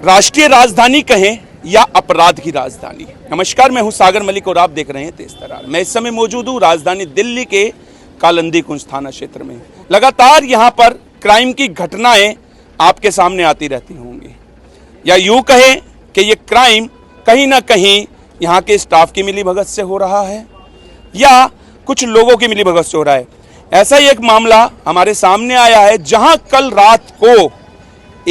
राष्ट्रीय राजधानी कहें या अपराध की राजधानी। नमस्कार, मैं हूं सागर मलिक और आप देख रहे हैं तेज तरार। मैं इस समय मौजूद हूं राजधानी दिल्ली के कालिंदी कुंज थाना क्षेत्र में। लगातार यहां पर क्राइम की घटनाएं आपके सामने आती रहती होंगी, या यूं कहें कि ये क्राइम कहीं ना कहीं यहां के स्टाफ की मिलीभगत से हो रहा है या कुछ लोगों की मिलीभगत से हो रहा है। ऐसा ही एक मामला हमारे सामने आया है, जहां कल रात को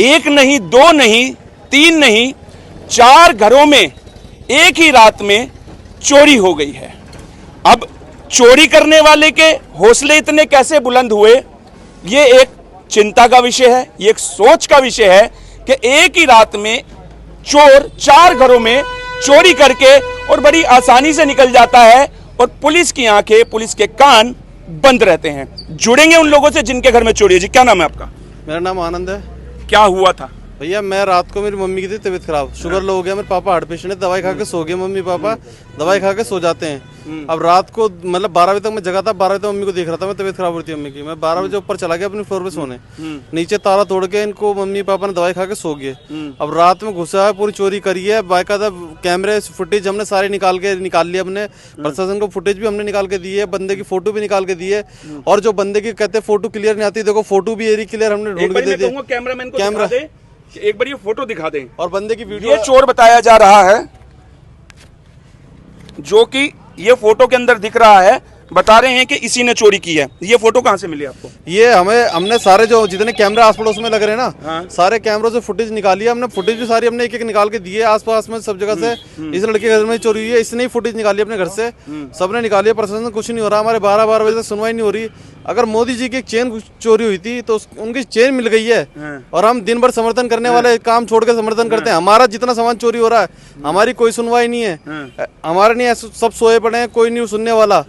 एक नहीं, दो नहीं, तीन नहीं, 4 घरों में एक ही रात में चोरी हो गई है। अब चोरी करने वाले के हौसले इतने कैसे बुलंद हुए, ये एक चिंता का विषय है, ये एक सोच का विषय है कि एक ही रात में चोर 4 घरों में चोरी करके और बड़ी आसानी से निकल जाता है और पुलिस की आंखें, पुलिस के कान बंद रहते हैं। जुड़ेंगे उन लोगों से जिनके घर में चोरी है। जी, क्या नाम है आपका? मेरा नाम आनंद है। क्या हुआ था? भैया मैं रात को, मेरी मम्मी की थी तबीयत खराब, शुगर लो हो गया, मेरे पापा हार्ट पेशेंट है, दवाई खा के सो गए। मम्मी पापा दवाई खा के सो जाते हैं। अब रात को मतलब 12 बजे तक मैं जगा था, 12 बजे तक मम्मी को देख रहा था, मैं तबीयत खराब हो रही थी मम्मी की। मैं 12 बजे ऊपर चला गया अपनी फ्लोर पे सोने। नीचे ताला तोड़ के इनको मम्मी पापा ने दवाई खा के सो गए। अब रात में घुसा है, पूरी चोरी करी है। बाकायदा कैमरे फुटेज हमने सारे निकाल लिया। हमने प्रशासन को फुटेज भी हमने निकाल के दी है, बंदे की फोटो भी निकाल के दी है। और जो बंदे की कहते हैं फोटो क्लियर नहीं आती, देखो फोटो भी एरी क्लियर हमने ढूंढ के दे दी। कैमरामैन को दिखा दे, एक बार ये फोटो दिखा दें। और बंदे की वीडियो। ये चोर बताया जा रहा है, जो कि ये फोटो के अंदर दिख रहा है, बता रहे हैं कि इसी ने चोरी की है। ये फोटो कहां से मिली आपको? ये हमने सारे जो जितने कैमरे आस पड़ोस में लग रहे हैं ना, हाँ। सारे कैमरों से फुटेज निकाली है हमने। फुटेज भी सारी हमने एक एक निकाल के दी है आसपास में सब जगह से। इस लड़के के घर में चोरी हुई है, इसने ही फुटेज निकाली अपने घर से, सबने निकाली है। प्रशासन कुछ नहीं हो रहा, हमारे 12 बजे तक सुनवाई नहीं हो रही। अगर मोदी जी की एक चेन चोरी हुई थी तो उनकी चेन मिल गई है, और हम दिन भर समर्थन करने वाले काम छोड़ के समर्थन करते हैं। हमारा जितना सामान चोरी हो रहा है, हमारी कोई सुनवाई नहीं है, हमारे नहीं, सब सोए पड़े हैं, कोई नहीं सुनने वाला।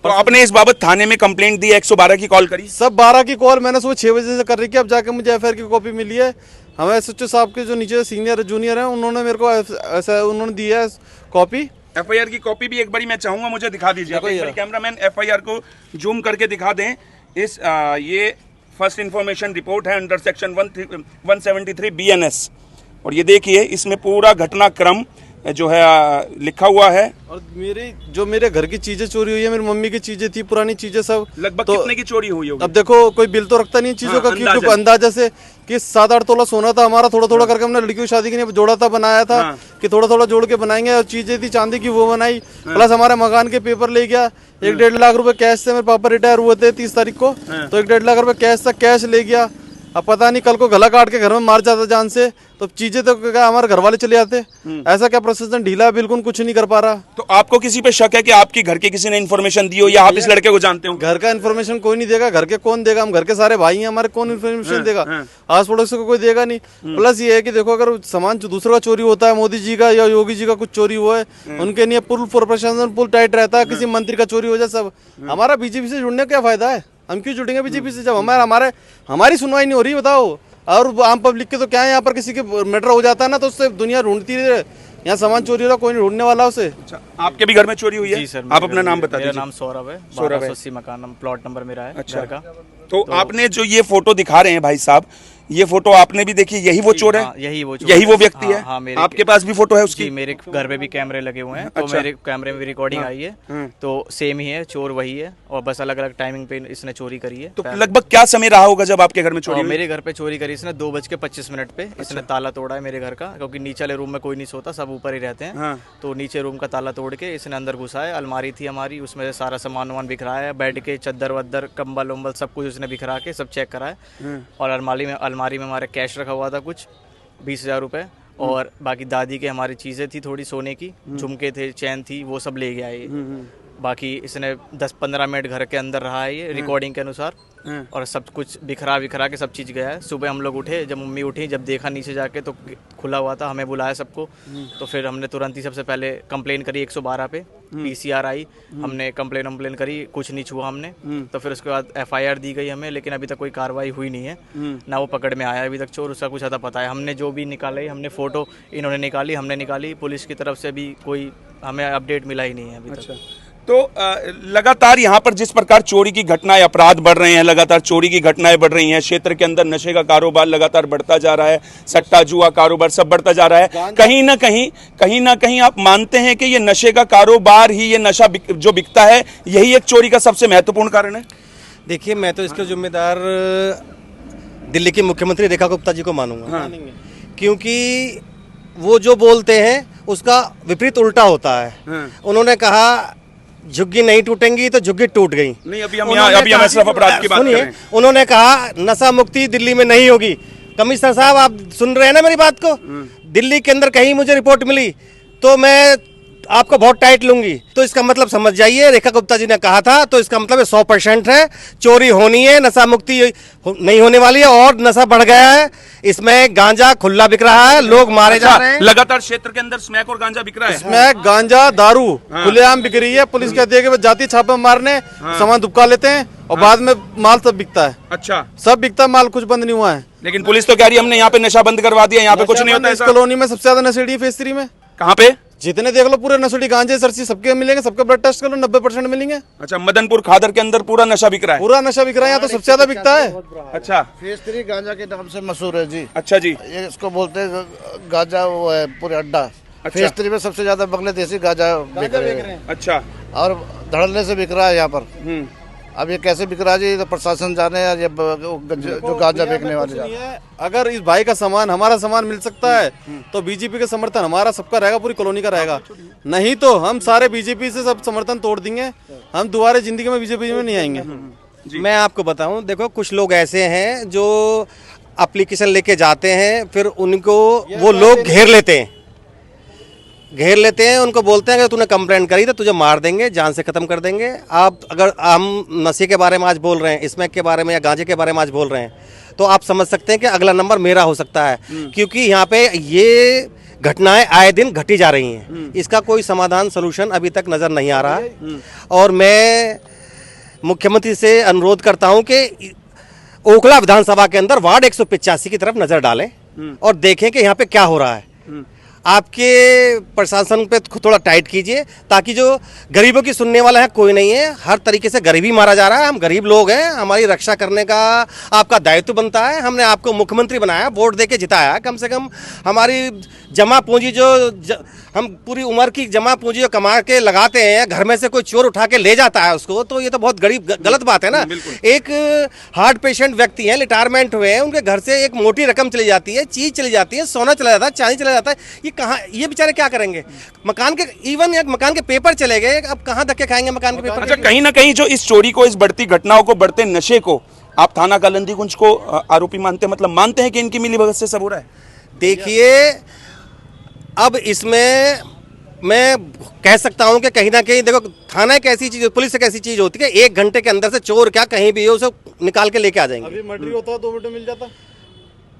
तो आपने इस बाबत थाने में कंप्लेंट दी, 112 की कॉल करी? सब 12 की कॉल मैंने सुबह 6 बजे से कर रही है। अब जाके मुझे एफआईआर की कॉपी मिली है। हमें एसएचओ साहब के जो नीचे सीनियर जूनियर हैं, उन्होंने मेरे को ऐसा उन्होंने दी है कॉपी। एफआईआर की कॉपी भी एक बारी मैं चाहूंगा मुझे दिखा दीजिए। कैमरामैन एफआईआर को जूम करके दिखा दें। ये फर्स्ट इंफॉर्मेशन रिपोर्ट है अंडर सेक्शन 173 BNS, और ये देखिए इसमें पूरा घटनाक्रम जो है लिखा हुआ है। और मेरे घर की चीजें चोरी हुई है, मेरी मम्मी की चीजें थी, पुरानी चीजें सब। लगभग तो कितने की चोरी हुई होगी? अब देखो कोई बिल तो रखता नहीं चीजों का, क्योंकि अंदाजा से कि 7-8 तोला सोना था हमारा। थोड़ा थोड़ा करके हमने लड़कियों की शादी के लिए जोड़ा था, बनाया था कि थोड़ा थोड़ा जोड़ के बनाएंगे। और चीजें थी चांदी की, वो बनाई। प्लस हमारे मकान के पेपर ले गया। 1-1.5 लाख रुपए कैश से, मेरे पापा रिटायर हुए थे 30 तारीख को, तो 1-1.5 लाख रुपए कैश ले गया। अब पता नहीं कल को गला काट के घर में मार जाता जान से, तो चीजें तो क्या हमारे घर वाले चले जाते। ऐसा क्या प्रशासन ढीला है, बिल्कुल कुछ नहीं कर पा रहा। तो आपको किसी पे शक है कि आपके घर के किसी ने इन्फॉर्मेशन दी हो, या आप इस लड़के को जानते हो? घर का इन्फॉर्मेशन कोई नहीं देगा। घर के कौन देगा? हम घर के सारे भाई हैं हमारे, कौन इन्फॉर्मेशन देगा? आस पड़ोस को कोई देगा नहीं। प्लस ये है कि देखो, अगर सामान दूसरा का चोरी होता है, मोदी जी का या योगी जी का कुछ चोरी हुआ है, उनके लिए प्रशासन फुल टाइट रहता है। किसी मंत्री का चोरी हो जाए सब। हमारा बीजेपी से जुड़ने का क्या फायदा है? हम क्यों जुड़ेंगे बीजेपी से जब हमारी सुनवाई नहीं हो रही? बताओ। और आम पब्लिक के तो क्या है, यहाँ पर किसी के मैटर हो जाता है ना, तो उससे दुनिया ढूंढती है। यहाँ सामान चोरी हो रहा, कोई नहीं ढूंढने वाला उसे। अच्छा, आपके भी घर में चोरी हुई है? जी सर। आप अपना नाम बता दीजिए। मेरा नाम सौरभ है, 1280 मकान प्लॉट नंबर मेरा है। अच्छा घर का। तो आपने जो ये फोटो दिखा रहे हैं भाई साहब, ये फोटो आपने भी देखी, यही वो चोर है? यही वो व्यक्ति है। हाँ, आपके पास भी फोटो है उसकी? मेरे घर पे भी कैमरे लगे हुए हैं। तो मेरे कैमरे में भी रिकॉर्डिंग आई है, तो सेम ही है, चोर वही है, और बस अलग अलग टाइमिंग पे इसने चोरी करी है। तो लगभग क्या समय रहा होगा जब आपके घर में चोरी हुई? मेरे घर पे चोरी करी इसने 2:25 पे। इसने ताला तोड़ा है मेरे घर का, क्योंकि नीचे वाले रूम में कोई नहीं सोता, सब ऊपर ही रहते हैं। तो नीचे रूम का ताला तोड़ के इसने अंदर घुसा है। अलमारी थी हमारी, उसमें सारा सामान वामान बिखरा है। बेड के चद्दर वद्दर, कंबल वम्बल सब कुछ उसने बिखरा के सब चेक करा है। और अलमारी में हमारे कैश रखा हुआ था कुछ 20,000 रुपए, और बाकी दादी के हमारी चीजें थी थोड़ी सोने की, झुमके थे, चैन थी, वो सब ले गया ये। बाकी इसने 10-15 मिनट घर के अंदर रहा है ये रिकॉर्डिंग के अनुसार, और सब कुछ बिखरा के सब चीज़ गया है। सुबह हम लोग उठे, जब मम्मी उठी, जब देखा नीचे जाके तो खुला हुआ था। हमें बुलाया सबको, तो फिर हमने तुरंत ही सबसे पहले कंप्लेन करी 112 पे। PCR आई, हमने कंप्लेन करी, कुछ नहीं छुआ हमने। तो फिर उसके बाद FIR दी गई हमें, लेकिन अभी तक कोई कार्रवाई हुई नहीं है, ना वो पकड़ में आया अभी तक चोर। उसका कुछ आता पता है। हमने जो भी निकाले, हमने फोटो इन्होंने निकाली, हमने निकाली, पुलिस की तरफ से भी कोई हमें अपडेट मिला ही नहीं है अभी तक। तो लगातार यहाँ पर जिस प्रकार चोरी की घटनाएं, अपराध बढ़ रहे हैं, लगातार चोरी की घटनाएं बढ़ रही हैं, क्षेत्र के अंदर नशे का कारोबार लगातार बढ़ता जा रहा है, सट्टा जुआ कारोबार सब बढ़ता जा रहा है। कहीं ना कहीं आप मानते हैं कि ये नशे का कारोबार ही, ये नशा जो बिकता है, यही एक चोरी का सबसे महत्वपूर्ण कारण है? देखिए, मैं तो इसके जिम्मेदार दिल्ली के मुख्यमंत्री रेखा गुप्ता जी को मानूंगा। हाँ। क्योंकि वो जो बोलते हैं उसका विपरीत उल्टा होता है। हाँ। उन्होंने कहा झुग्गी नहीं टूटेंगी तो झुग्गी टूट गई। नहीं, अभी हम सिर्फ अपराध की बात कर रहे हैं। उन्होंने कहा नशा मुक्ति दिल्ली में नहीं होगी। कमिश्नर साहब, आप सुन रहे हैं ना मेरी बात को? दिल्ली के अंदर कहीं मुझे रिपोर्ट मिली तो मैं आपको बहुत टाइट लूंगी। तो इसका मतलब समझ जाइए, रेखा गुप्ता जी ने कहा था तो इसका मतलब 100% है, चोरी होनी है, नशा मुक्ति नहीं होने वाली है और नशा बढ़ गया है। इसमें गांजा खुला बिक रहा है, लोग मारे जा रहे हैं। लगातार क्षेत्र के अंदर स्मैक और गांजा बिक रहा है। स्मैक, गांजा, दारू खुलेआम बिक रही है। पुलिस कहती है कि वो जाती है छापे मारने, सामान दुबका लेते हैं और बाद में माल सब बिकता है। अच्छा, सब बिकता है, माल कुछ बंद नहीं हुआ है। लेकिन पुलिस तो कह रही है हमने यहाँ पे नशा बंद करवा दिया, यहाँ पे कुछ नहीं होता है। इस कॉलोनी में सबसे ज्यादा नशेड़ी है फेज 3 में। कहाँ पे? जितने देख लो पूरे नशेड़ी गांजे सरसी सबके मिलेंगे, सबके ब्लड टेस्ट कर लो 90% मिलेंगे। अच्छा, मदनपुर खादर के अंदर पूरा नशा बिक रहा है? पूरा नशा बिक रहा है, यहाँ तो सबसे ज्यादा बिकता है। अच्छा, फेज 3 गांजा के नाम से मशहूर है जी। अच्छा जी। ये इसको बोलते हैं गांजा, वो है पूरे अड्डा। अच्छा। फेज 3 में सबसे ज्यादा बांग्लादेशी गांजा बिक रहे हैं अच्छा। और धड़ल्ले से बिक रहा है यहाँ पर। अब ये कैसे बिक रहा है जी, तो प्रशासन जाने, ये जो गांजा बेचने वाले जाने। अगर इस भाई का सामान, हमारा सामान मिल सकता है तो बीजेपी का समर्थन हमारा सबका रहेगा, पूरी कॉलोनी का रहेगा। नहीं तो हम सारे बीजेपी से सब समर्थन तोड़ देंगे, हम दोबारा जिंदगी में बीजेपी में नहीं आएंगे। मैं आपको बताऊं, देखो कुछ लोग ऐसे हैं जो एप्लीकेशन लेके जाते हैं, फिर उनको वो लोग घेर लेते हैं, उनको बोलते हैं कि तूने कंप्लेंट करी तो तुझे मार देंगे, जान से खत्म कर देंगे। आप अगर हम नशे के बारे में आज बोल रहे हैं, स्मैक के बारे में या गांजे के बारे में आज बोल रहे हैं, तो आप समझ सकते हैं कि अगला नंबर मेरा हो सकता है। क्योंकि यहाँ पे ये घटनाएं आए दिन घटी जा रही हैं। इसका कोई समाधान सोल्यूशन अभी तक नजर नहीं आ रहा है। और मैं मुख्यमंत्री से अनुरोध करता हूं कि ओखला विधानसभा के अंदर वार्ड 185 की तरफ नजर डालें और देखें कि यहाँ पे क्या हो रहा है। आपके प्रशासन पे थोड़ा टाइट कीजिए, ताकि जो गरीबों की सुनने वाला है कोई नहीं है। हर तरीके से गरीबी मारा जा रहा है। हम गरीब लोग हैं, हमारी रक्षा करने का आपका दायित्व बनता है। हमने आपको मुख्यमंत्री बनाया, वोट देके जिताया। कम से कम हमारी जमा पूंजी हम पूरी उम्र की जमा पूंजी जो कमा के लगाते हैं, घर में से कोई चोर उठा के ले जाता है उसको, तो ये तो बहुत गलत बात है ना। एक हार्ट पेशेंट व्यक्ति हैं, रिटायरमेंट हुए हैं, उनके घर से एक मोटी रकम चली जाती है, चीज चली जाती है, सोना चला जाता है, चांदी चला जाता है। ये कहाँ, ये बेचारे क्या करेंगे? मकान के इवन एक मकान के पेपर चले गए, अब कहाँ धक्के खाएंगे मकान के पेपर? अच्छा, कहीं ना कहीं जो इस चोरी को, इस बढ़ती घटनाओं को, बढ़ते नशे को आप थाना कालिंदी को आरोपी मानते हैं? मतलब मानते हैं कि इनकी मिलीभगत से सब हो रहा है? देखिए, अब इसमें मैं कह सकता हूं कि कहीं ना कहीं देखो, थाना एक ऐसी चीज, पुलिस एक ऐसी चीज होती है कि 1 घंटे के अंदर से चोर क्या कहीं भी हो उसे निकाल के लेके आ जाएंगे। अभी मर्डर होता है 2 मिनट में मिल जाता,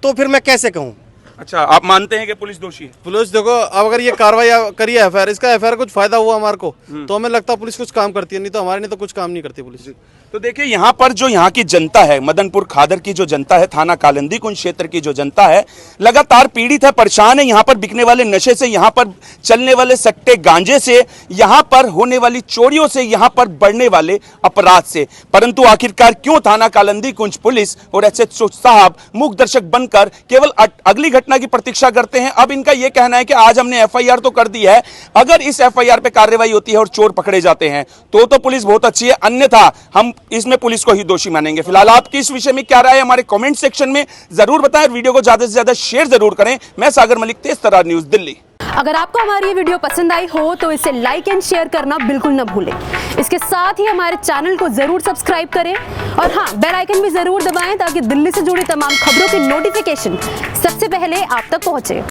तो फिर मैं कैसे कहूं? अच्छा, आप मानते हैं कि पुलिस दोषी है? पुलिस देखो, अब अगर ये कार्रवाई करी है, एफआईआर, इसका एफआईआर कुछ फायदा हुआ हमारे को तो हमें लगता है पुलिस कुछ काम करती है, नहीं तो हमारे नहीं तो कुछ काम नहीं करती पुलिस। तो देखिए, यहाँ पर जो यहाँ की जनता है, मदनपुर खादर की जो जनता है, थाना कालिंदी कुंज क्षेत्र की जो जनता है, लगातार पीड़ित है, परेशान है। यहाँ पर बिकने वाले नशे से, यहाँ पर चलने वाले सट्टे गांजे से, यहाँ पर होने वाली चोरियों से, यहाँ पर बढ़ने वाले अपराध से। परंतु आखिरकार क्यों थाना कालिंदी कुंज पुलिस और एसएचओ साहब मूक दर्शक बनकर केवल अगली घटना की प्रतीक्षा करते हैं? अब इनका यह कहना है कि आज हमने एफआईआर तो कर दी है, अगर इस एफआईआर पे कार्रवाई होती है और चोर पकड़े जाते हैं तो पुलिस बहुत अच्छी है, अन्यथा हम इसमें पुलिस को ही दोषी मानेंगे। फिलहाल आपकी इस विषय में क्या राय है, हमारे कमेंट सेक्शन में जरूर बताएं। वीडियो को ज्यादा से ज्यादा शेयर जरूर करें। मैं सागर मलिक, तेज तरार न्यूज, दिल्ली। अगर आपको हमारी ये वीडियो पसंद आई हो तो इसे लाइक एंड शेयर करना बिल्कुल न भूलें। इसके साथ ही हमारे चैनल को जरूर सब्सक्राइब करें और हाँ, बेल आइकन भी जरूर दबाएं ताकि दिल्ली से जुड़ी तमाम खबरों की नोटिफिकेशन सबसे पहले आप तक पहुंचे।